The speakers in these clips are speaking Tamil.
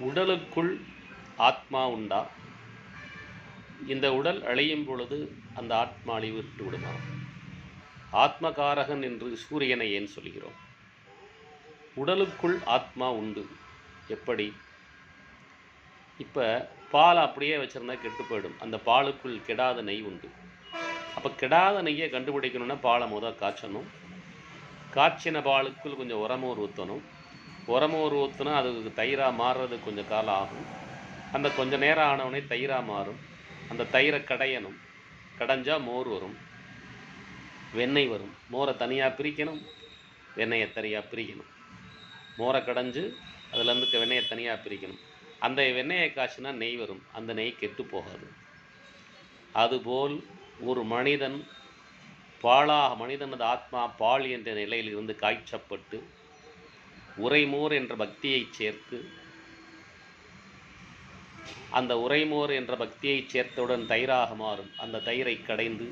உடலுக்குள் ஆத்மா உண்டா? இந்த உடல் அழியும் பொழுது அந்த ஆத்மா அழிவு விட்டு விடுமா? ஆத்மகாரகன் என்று சூரியனை ஏன் சொல்கிறோம்? உடலுக்குள் ஆத்மா உண்டு. எப்படி? இப்போ பால் அப்படியே வச்சுருந்தா கெட்டு போயிடும். அந்த பாலுக்குள் கெடாத நெய் உண்டு. அப்போ கெடாத நெய்யை கண்டுபிடிக்கணுன்னா பாலை முதல் காய்ச்சணும். காய்ச்சின பாலுக்குள் கொஞ்சம் உரமோர் ஊற்றணும். உரமோர் ஊற்றுனா அதுக்கு தயிராக மாறுறது கொஞ்சம் காலம் ஆகும். அந்த கொஞ்சம் நேரம் ஆனவுடனே தயிராக மாறும். அந்த தயிரை கடையணும். கடைஞ்சால் மோர் வரும், வெண்ணெய் வரும். மோரை தனியாக பிரிக்கணும், வெண்ணெயை தனியாக பிரிக்கணும். மோரை கடைஞ்சு அதுலேருந்து வெண்ணெயை தனியாக பிரிக்கணும். அந்த வெண்ணெயை காய்ச்சினா நெய் வரும். அந்த நெய் கெட்டு போகாது. அதுபோல் ஒரு மனிதன் மனிதனது ஆத்மா பால் என்ற நிலையில் இருந்து காய்ச்சப்பட்டு உரைமோர் என்ற பக்தியை சேர்த்து, அந்த உரைமோர் என்ற பக்தியை சேர்த்தவுடன் தயிராக மாறும். அந்த தயிரை கடைந்து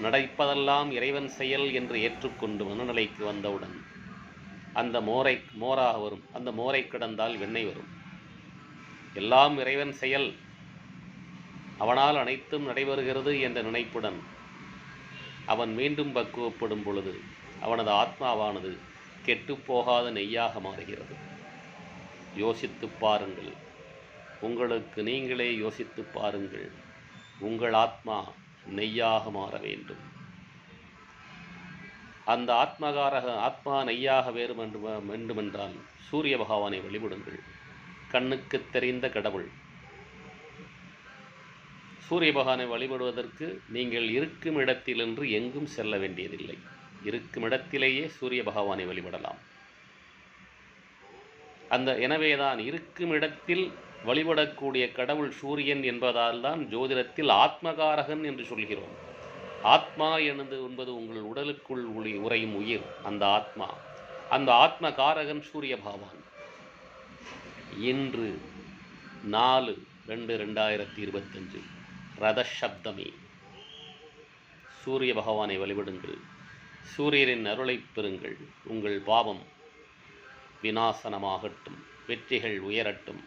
நடப்பதெல்லாம் இறைவன் செயல் என்று ஏற்றுக்கொண்டு மனநிலைக்கு வந்தவுடன் அந்த மோராக வரும். அந்த மோரை கடந்தால் வெண்ணெய் வரும். எல்லாம் இறைவன் செயல், அவனால் அனைத்தும் நடைபெறுகிறது என்ற நினைப்புடன் அவன் மீண்டும் பக்குவப்படும் பொழுது அவனது ஆத்மாவானது கெட்டுப்போகாத நெய்யாக மாறுகிறது. யோசித்து பாருங்கள். உங்களுக்கு நீங்களே யோசித்து பாருங்கள். உங்கள் ஆத்மா நெய்யாக மாற வேண்டும். அந்த ஆத்மா நெய்யாக வேண்டுமென்றால் சூரிய பகவானை வழிபடுங்கள். கண்ணுக்கு தெரிந்த கடவுள். சூரிய பகவானை வழிபடுவதற்கு நீங்கள் இருக்கும் இடத்திலிருந்து எங்கும் செல்ல வேண்டியதில்லை. இருக்கும் இடத்திலேயே சூரிய பகவானை வழிபடலாம். எனவேதான் இருக்கும் இடத்தில் வழிபடக்கூடிய கடவுள் சூரியன் என்பதால் தான் ஜோதிடத்தில் ஆத்மகாரகன் என்று சொல்கிறோம். ஆத்மா என்பது உங்கள் உடலுக்குள் உறையும் உயிர். அந்த ஆத்மகாரகன் சூரிய பகவான். இன்று 4/2/2025 ரதசப்தமி. சூரிய பகவானை வழிபடுங்கள். சூரியனின் அருளை பெறுங்கள். உங்கள் பாவம் விநாசனமாகட்டும். வெற்றிகள் உயரட்டும்.